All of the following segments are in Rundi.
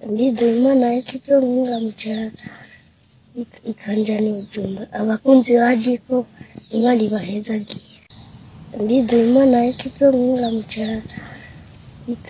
Ndizeyimana yakizonga mucara ikanjani Bujumbura abakunzi badiko imana ibahezagiye. Ndizeyimana yakizonga mucara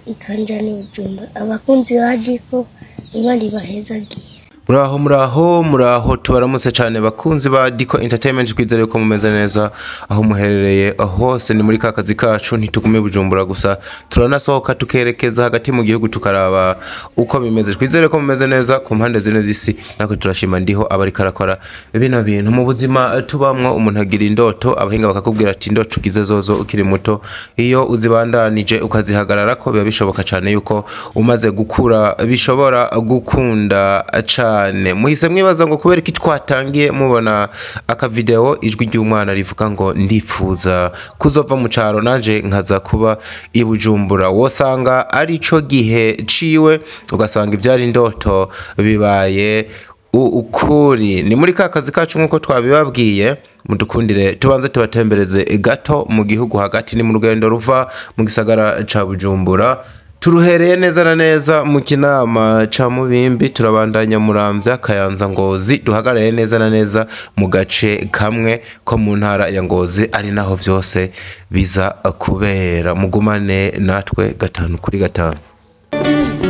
ikanjani Bujumbura abakunzi badiko imana ibahezagiye. Muraho tubaramutse cyane bakunzi ba Diko Entertainment, kwizere ko mumeze neza aho muherereye hose. Ni muri kakazi kacu ntitugume Bujumbura gusa, turanasohoka tukerekeza hagati mu gihugu tukaraba uko bimeze. Kwizere ko mumeze neza ku mpande zine z'isi, nako turashima ndiho abari karakora bino bintu mu buzima tubamwo. Umuntu agira indoto, abahinga bakakubwira ati indoto ugize zozo ukiri muto iyo uzibandanije ukazihagarara ko biba bishoboka cyane yuko umaze gukura bishobora gukunda cyane. Muhise mwibaza ngo kubera iki twatangiye mubona aka video ijwi ry'umwana rivuga ngo ndifuza kuzova mu caro nanje nkaza kuba i Bujumbura. Wosanga ari co gihe ciwe, ugasanga ivyari indoto bibaye ukuri. Ni muri kakazi kacu nkuko twabibabwiye, mudukundire tubanze tubatembereze gato mu gihugu hagati. Ni mu rugendo ruva mu gisagara ca Bujumbura, turuhereye neza na neza mu Kinama ca Mubimbi, turabandanya Muramvya, Kayanza, Ngozi, duhagarare neza na neza mu gace kamwe ko mu ntara ya Ngozi, ari naho vyose biza kubera. Mugumane natwe 5 kuri 5.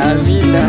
Amina.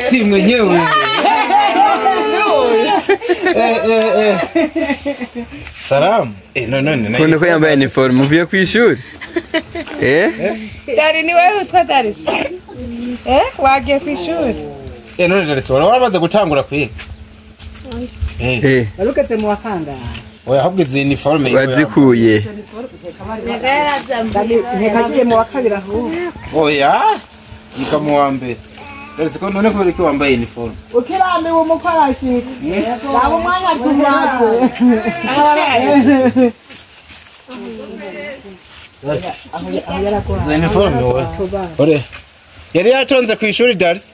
Si mwenyewe. Salam. No. Kuna kwa yambaye uniform uvuye ku ishuri? Dari ni wewe utwa Dari? Wagiye ku ishuri? None Darisi warabaze gutangura kwiga. Baruketse mu wakanga. Oya ahubwo izi uniforme Wazikuye. Ntekagiye mu wakabira aho. Oya yika mu wa mbere. Darisi ko none kubera ko wambaye uniforme. Ukirambe wo mukwarashi. Nabo mwanya tumwako. Izi uniforme wowe. Ore. Yari yatonze ku ishuri Darisi.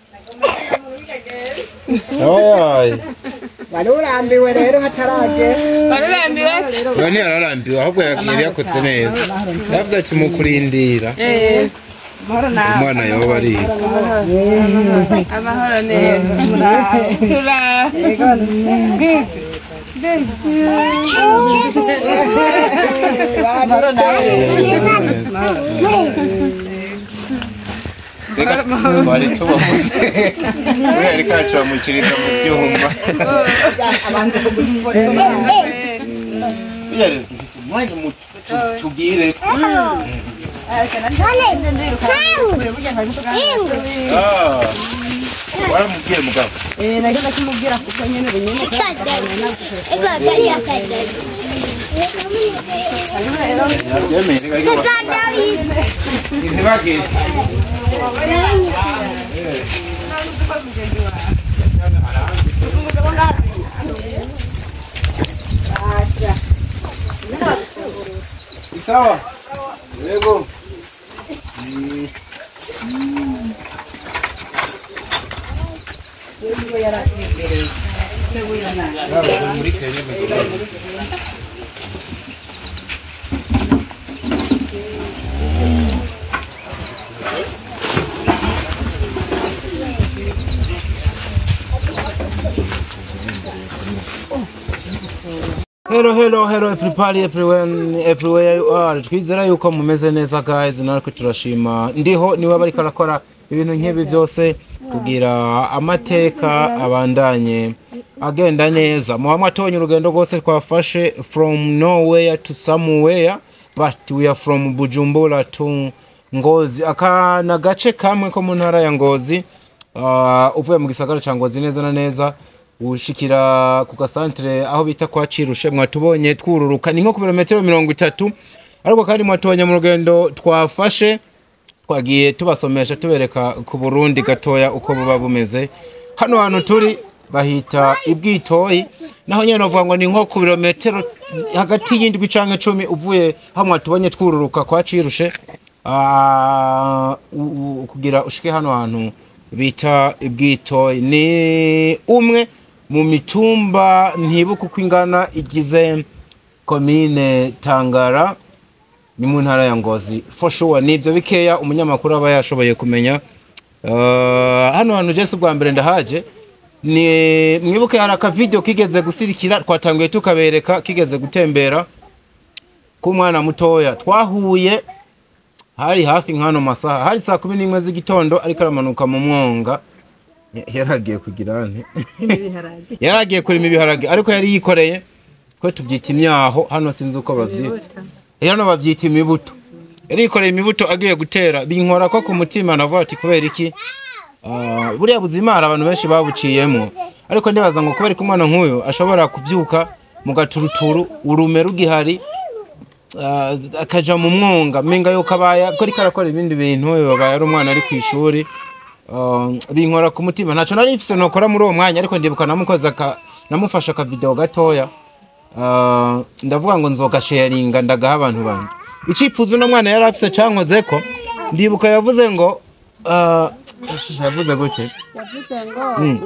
Oya. Barurambiwe rero hataraje. Barurambiwe? Bani ararambiwe ahubwo yari yakotse neza. Yavuze ati mukurindira. Umwana yoba ari. Amahoro neza. Tura. Bari tubamuze. Uri kacu amukiriza mu byumba. Yari umwanya muto tugire. Waramubwiye mugabo. Nagenda kumubwira kuko nyene binyene. Sawa. Yego. Hello everybody everywhere you are. Twizera yuko mumeze neza guys, natwe turashima. Ndiho niwe bari karakora ibintu nk'ibi byose kugira amateka abandanye agenda neza. Muhamwatonye urugendo rwose twafashe from nowhere to somewhere, but we are from Bujumbura to Ngozi. Akana gace kamwe ko mu ntara ya Ngozi, uvuye mu gisagara ca Ngozi neza na neza ushikira ku gasantre aho bita kwa Cirushe. Mwatubonye twururuka ni nko ku birometero 30, ariko kandi mwatubonye mu rugendo twafashe twagiye tubasomesha tubereka ku Burundi gatoya uko buba bumeze. Hano hantu turi bahita Ibwitoyi, naho nyene novuga ngo ni nko ku birometero hagati y'indwi canke 10 uvuye hamwe tubonye twururuka kwa Cirushe kugira ushike hano hantu bita Ibwitoyi. Ni umwe mu mitumba ntibuka uko ingana igize komine Tangara ni mu ntara ya Ngozi. For sure nivyo bikeya umunyamakuru aba yashoboye kumenya. Hano hantu Jesse bwa mbere ndahaje, ni mwibuke hari aka video kigeze gusirikira twatanguye tukabereka kigeze gutembera ku mwana mutoya twahuye hari hafi nkano masaha, hari saa 11 z'igitondo ariko aramanuka mu mwonga. Yaragiye kugira nte yaragiye kurima ibiharage, ariko yari yikoreye ko tubyita imyaho hano sinzi uko bavyita. Hano bavyita imibuto. Yari yikoreye imibuto agiye gutera, binkora ko ku mutima navuga ati kubera iki buriya buzima hari abantu benshi babuciyemo ariko ndibaza ngo kubera ko umwana nk'uyu ashobora kubyuka mu gaturuturu urume rugihari akaja mu mwonga menga yuko abaya ko ariko arakora ibindi bintu babaye ari umwana ari ku ishuri binkora ku mutima ntacyo nari mfise nokora muri uwo mwanya ariko ndibuka namufasha aka video gatoya ndavuga ngo nzogasharinga ndagaha abantu bandi icifuzo no mwana yari afise cankoze ko ndibuka yavuze ngo yavuze gute yavuze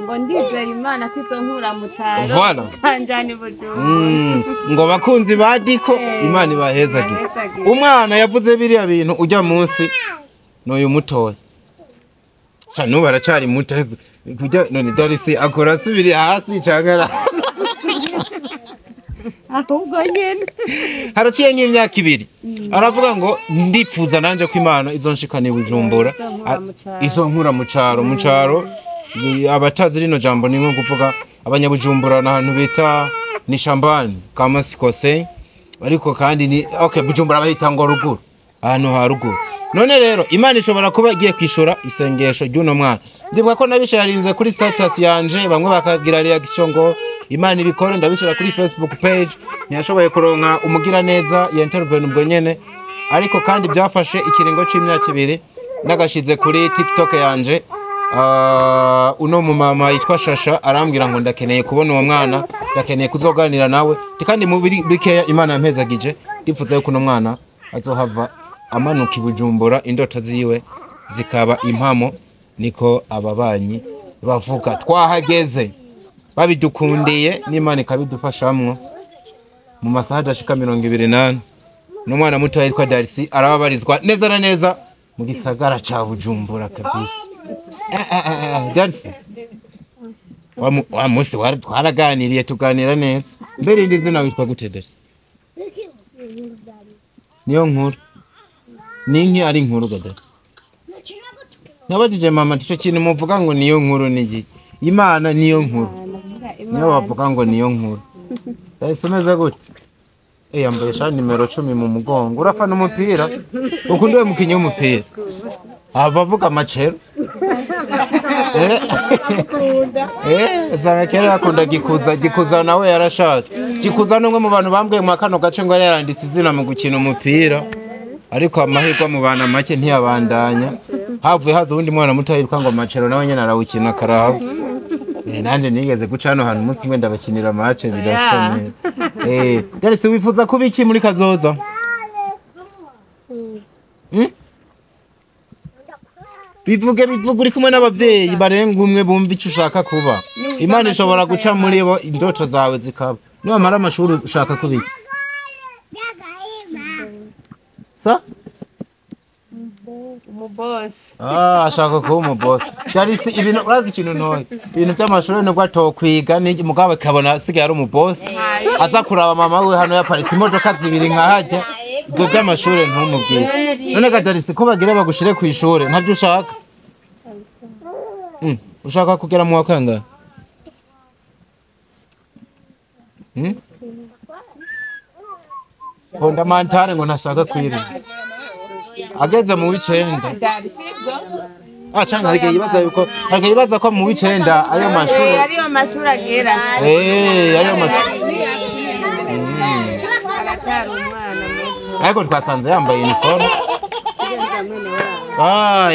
ngo ndizeye Imana ko izonkura mu cyaro voilà kanjani bujumbura ngo bakunzi ba Diko Imana ibahezage umwana yavuze biriya bintu ujya munsi n'uyu mutoya cyane ubu aracyari muto kujya none Darisi akora asubiri hasi cangara ahubwo nyene haraciye nk'imyaka 2 aravuga ngo ndipfuza nanje ko Imana izonshikana Bujumbura izonkura mu caro abatazi rino jambo ni nko kuvuga abanyabujumbura n'ahantu bita ni shambani kama sikose ariko kandi ni okay Bujumbura bahita ngo ruguru ahantu ha ruguru none rero Imana ishobora kuba igiye kwishura isengesho ry'uno mwana ndibuka ko nabisharinze kuri status yanje bamwe bakagira reaction ngo Imana ibikore ndabishira kuri Facebook page ntiyashoboye kuronka umugira neza ya interview ubwo nyene ariko kandi byafashe ikiringo c'imyaka 2 nagashize kuri TikTok yanje uno mu mama yitwa Shasha arambwira ngo ndakeneye kubona uwo mwana ndakeneye kuzoganira nawe kandi mu bikeya Imana yampezagije ndipfuza yuko uno mwana azohava amanuka Bujumbura indoto ziwe zikaba impamo niko ababanyi bavuga twahageze babidukundiye n'Imana ikabidufashamwo mu masaha adashika 28 n'umwana muto yitwa Darisi arababarizwa neza na neza mu gisagara ca Bujumbura kabisa Darisi wa munsi twaraganiriye tuganira neza mbere indi zina witwa gute Darisi niyo nkuru ninki ari nkuru gada nabajije mama tico kintu muvuga ngo niyo nkuru nigi Imana niyo nkuru niyo bavuga ngo niyo nkuru Darisi gute yambaye sha nimero 10 mu mugongo urafa n'umupira ukundiwe mukinyi w'umupira abavuga macero zanga kera yakunda gikuza nawe yarashatse gikuza n'umwe mu bantu bambwiye mu kano gace ngo yaranditse izina mu gukina umupira ariko amahirwe mu bana make ntiyabandanya havuye haza ubundi mwana muto yitwa ngo macero nawe nyene arawukina karahava nanje nigeze guca hano hantu umunsi mwe ndabakinira match birakomeye Darisi wifuza kuba iki muri kazoza bivuge uri kumwe n'abavyeyi barenga umwe bumva icyo ushaka kuba Imana ishobora guca muri bo indoto zawe zikaba niba mara amashuri ushaka kuba iki sa umubosi ashaka kuba umubosi Darisi ibintu urazi ikintu ntoye ibintu by'amashuri nubwo atokwiga ni mugabe kabona asigaye ari umubosi aza kuraba mama we hano yaparitse imodoka zibiri nka hajya ibyo by'amashuri ntumubwire none ga Darisi ko bagire bagushire ku ishuri ntabyo ushaka ushaka kugera mu wakanga fondamentale ngo ntashaka kwira ageze mu w'icenda cyangwa hari yibaza ko mu w'icenda ariyo mashuri agera ariyo mashuri aracyari umwana ariko twasanze yambaye uniforme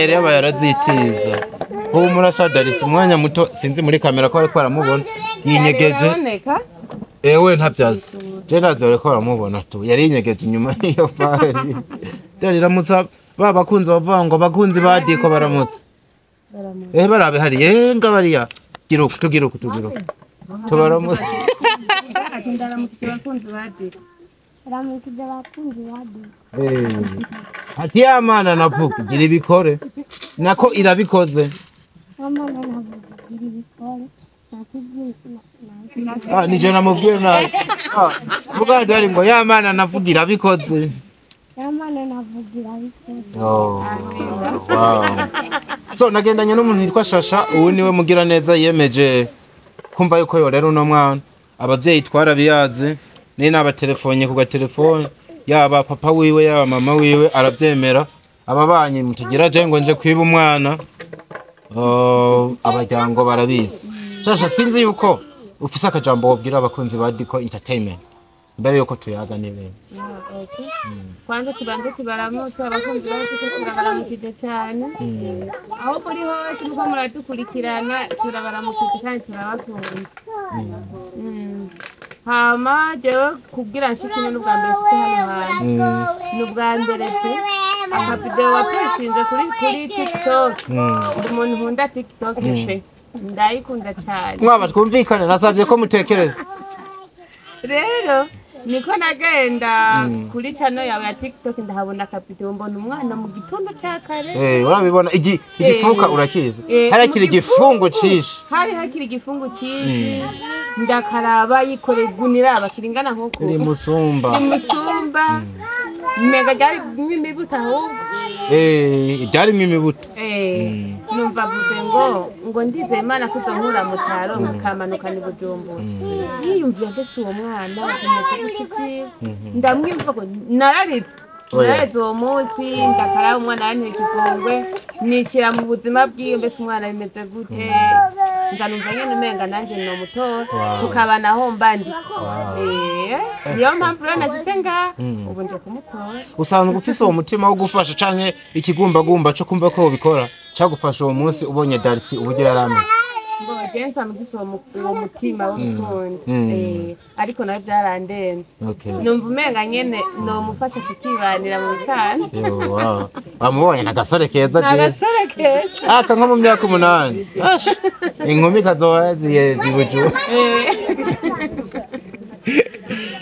yari yabaye arazitiza ubu murasha Darisi umwanya muto sinzi muri kamera ko ariko aramubona yinyegeje ewe ntabyaza je nazo ariko aramubona tu yari yinyegeje inyuma iyo fari Daramutsa bakunze bavuga ngo bakunzi ba Diko baramutse barabe hari ngabariya giruko tugiruko tubaramutse ati Amana navuga gira ibikore nako irabikoze nije namubwiye nawe vuga ndari ngo Amana navuga irabikoze so nagendanye n'umuntu yitwa Shasha ubu niwe mugira neza yemeje kumva yuko yo rero uno mwana abavyeyi twarabiyaze ni n'abatelefone ku gatelefone yaba papa wiwe yaba mama wiwe arabyemera ababanyi mutegera je ngo nje kwiba umwana abajyango barabizi shasha sinzi yuko ufise akajambo wabwira abakunzi ba Diko Entertainment mbere yuko tuyaga n'ibindi. Kwanza tubanze tubaramutse abakunzi bacu turabaramukije cyane aho muri hose muko muradukurikirana turabaramukije kandi turabakunda. Hama jewe kubwira nshikine n'ubwa mbere hano hantu n'ubwa mbere pe aka video wapostinze kuri TikTok umuntu nkunda TikTok pe ndayikunda cyane. Mwaba twumvikane nasavye ko mutekereza rero niko nagenda kuri channel yawe ya TikTok ndahabona kapito mbona umwana mu gitondo cyakare urabibona igifunga urakiza harakiri igifungo cishi hakiri igifungo cishi ndakaraba yikore gunira abakiringana nkoko ni musumba mega byari imibuta ahubwo byari imibuta numva vuze ngo ndize Imana kuzonkura mu cyaro nkakamanuka ni Bujumbura yiyumviye mbese uwo mwana ndamwimva ko nararize uwo munsi ndakaraba umwana yantekigongwe nishyira mu buzima bw'iyo mbese umwana bimeze gute ndanumva nyine umenga nanjye no mutora tukabana aho mbandi niyo mpamvu rero nashyize ngaha ubu nje kumukora. Usanzwe ufise uwo mutima wo gufasha canke ikigumbagumba cyo kumva ko ubikora cyagufasha uwo munsi ubonye Darcy uburyo yarameze? Jensa mugise uwo mutima w'urukundo ariko nawe byarandenze numva umenga nyene no mufasha kukibanira mu cyane. Bamubonye nagasore keza aka nko mu myaka 8 inkumi kazowaziye jibuju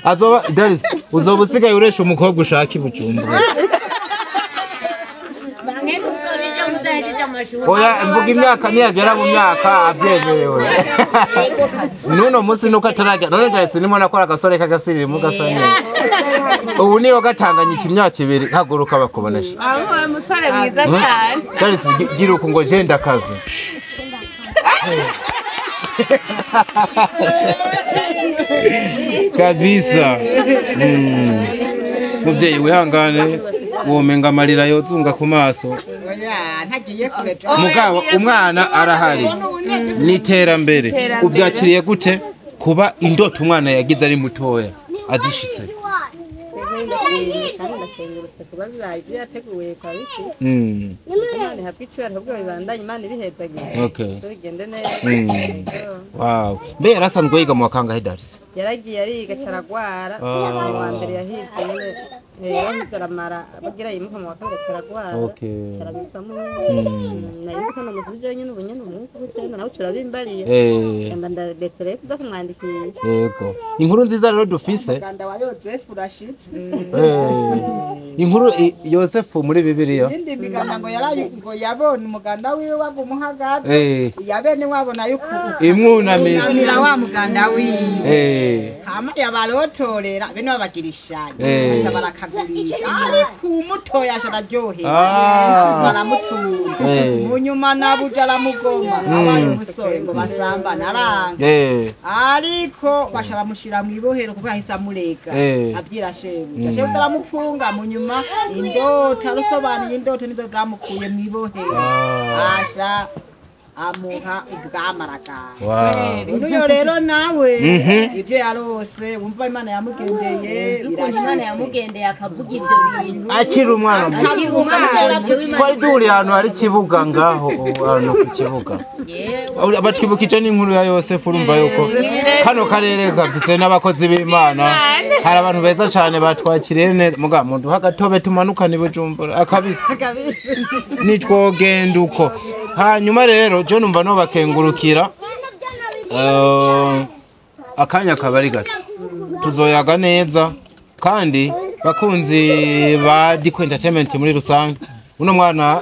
azoba Darcy uzoba usigaye uresha umukobwa ushaka ibujumbura. Oya mvuga imyaka niyagera mu myaka avyemerewe nuno munsi nuko atarajya none Darcy nimwe nakora agasore kagasirira mu gasanye ubu niyo gatanganye imyaka 2 haguruka bakubonesha aho umusore mwiza cyane Darcy gira uko ngo je ndakaze kabisa muvyeyi wihangane womenga amarira yozunga ku maso mugabo umwana arahari niterambere ubyakiriye gute kuba indoto umwana yagize ari mutoya azishitse? Wow. Mbe yarasanzwe yiga mu wakangahe Darcy? Yaragiye ariga caragwara wa mbere yahize yarahizaramara bagira yimuka mu wakanga caragwara carabikamo nayiko no musuje nyine ubunyene umuntu cyane nawe curabimbariye cyamba ndabetere kuza kumwandikisha. Yego inkuru nziza rero dufise Uganda wa Yozefu rashitse inkuru Yozefu muri Bibiliya indi miganda ngo ngo yabona umuganda wiwe wagumuhagaze yabene wabona yuko imwunamira wa muganda wiwe hama yabalotorera bene babagirishanye basha barakagurisha ariko umutoya ashararyohe baramutunze munyuma nabuja aramugoma abari umusore ngo basambana aranga ariko basha bamushira mu ibohero kuko ahisa amurega abyira shebu aramufunga munyuma indota rusobanuye indota nizo zamukuye mu ibohero asha amuha ubwamaragara unuyo rero nawe ibyo yarose wumva Imana yamugendeye Imana yamugendeye akavuga ibyo bintu akiri umwana kwa iduri hano hari kibuga ngaho hano ku kibuga abatwibukije n'inkuru ya Yosefu urumva yuko kano karere gafise n'abakozi b'Imana hari abantu beza cyane batwakiriye neza muga muntu hagatobe tumanukane Bujumbura akabisi nitwogenda uko hanyuma rero je numva no bakengurukira akanya kabari gato tuzoyaga neza kandi bakunzi ba Diko Entertainment muri rusange uno mwana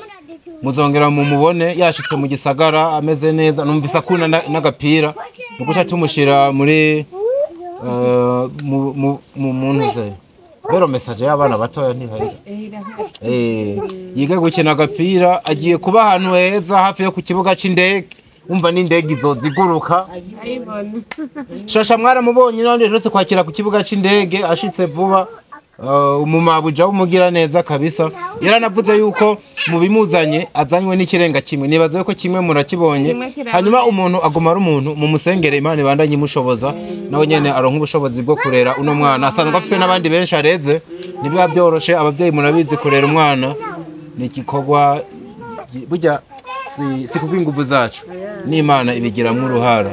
muzongera mu mubone yashitse mu gisagara ameze neza numvisa kuna n'agapira nuguca tumushira muri mu muntu ze Bero message y'abana batoya ntihari yiga gukina agapira agiye kuba ahantu heza hafi yo ku kibuga c'indege umva n'indege izoziguruka shasha mwaramubonye none retse kwakira ku kibuga c'indege ashitse vuba umumabuja w'umugira neza kabisa yaranavuze yuko mu bimuzanye azanywe n'ikirenga kimwe nibaza yuko kimwe murakibonye hanyuma umuntu aguma ari umuntu mu musengere Imana ibandanye imushoboza nawe nyene aronka ubushobozi bwo kurera uno mwana asanzwe afite n'abandi benshi areze nibiba byoroshe abavyeyi murabizi kurera umwana ni igikorwa burya si kubw'inguvu zacu n'Imana ibigiramo uruhara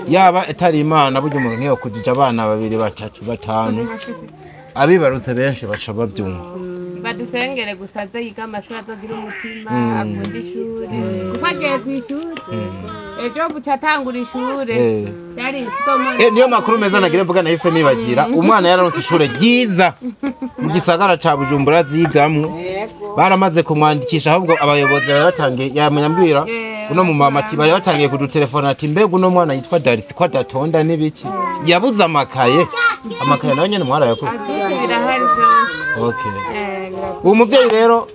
yaba etari Imana burya umuntu nkiyo kujija abana 2 3 5 abibarutse benshi baca babyumva badusengere gusa yiga amashuri azogira umutima akunda ishuri kuko agiye kw'ishuri ejo buca atangura ishuri yari niyo makuru meza nagira mvuga nahise nibagira umwana yararonse ishure ryiza mu gisagara ca Bujumbura zigamwe baramaze kumwandikisha ahubwo abayobozi baratangiye yamenyambwira uno mu mama ati bari batangiye kudutelefona ati mbega uno mwana yitwa Darisi ko adatonda n'ibiki yabuze amakaye nawe nyene mwara yakoze okay uwo muvyeyi rero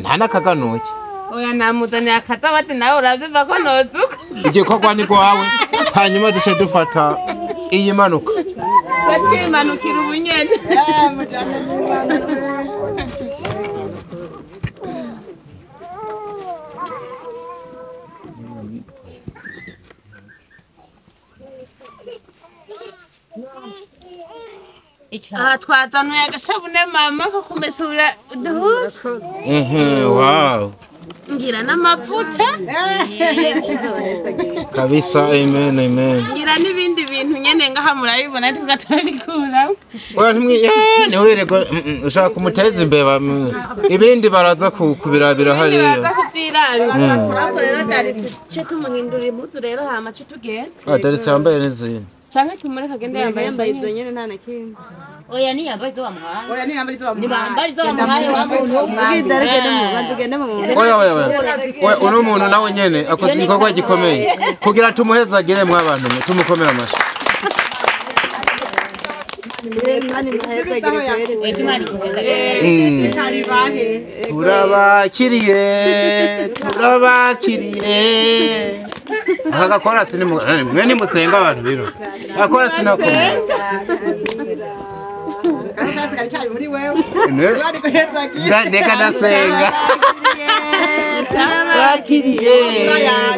nta nakaganuke oya namuzaniye akazabati nawe uravyumva ko nozuka igikorwa ni kwawe hanyuma duce dufata iyi manuka imanukira ubunyene aha twazanuye agasabune mama ko kumesura uduhuzu wow ngira n'amavuta kabisa amen ngira n'ibindi bintu nyene ngaha murabibona tugatarikura oya ni werego ushaka kumuteza imbeba ibindi baraza kubirabira hariya baraza kuvyirabira ariko rero Darisi cyo tumuhindurira impuzu rero hama cyo tugenda Darisi yambaye n'izindi canke tumureka agende yambaye izo nyene nta na kimwe oya ni yambaye izo bamuhaye oya ni yambaye izo bamuhaye bambaye izo bamuhaye wa muntu ubwidareke no mu bagende mu oya uno muntu nawe nyene akoze igikorwa gikomeye kugira tumuhezagire mw'abantu tumukomera amashi turabakiriye aha gakorasi mwe nimusenga abantu rero gakorasi nako ndeka ndasenga bakiriye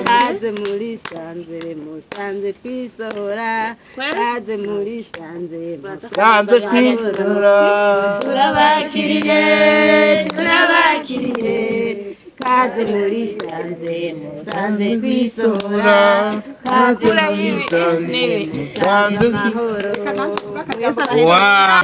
kaze muri sanzere musanze twisohora kaze muri sanzere twisohora turabakiriye kaze muri sanzere musanze twisohora kaze muri sanzere mahoro wow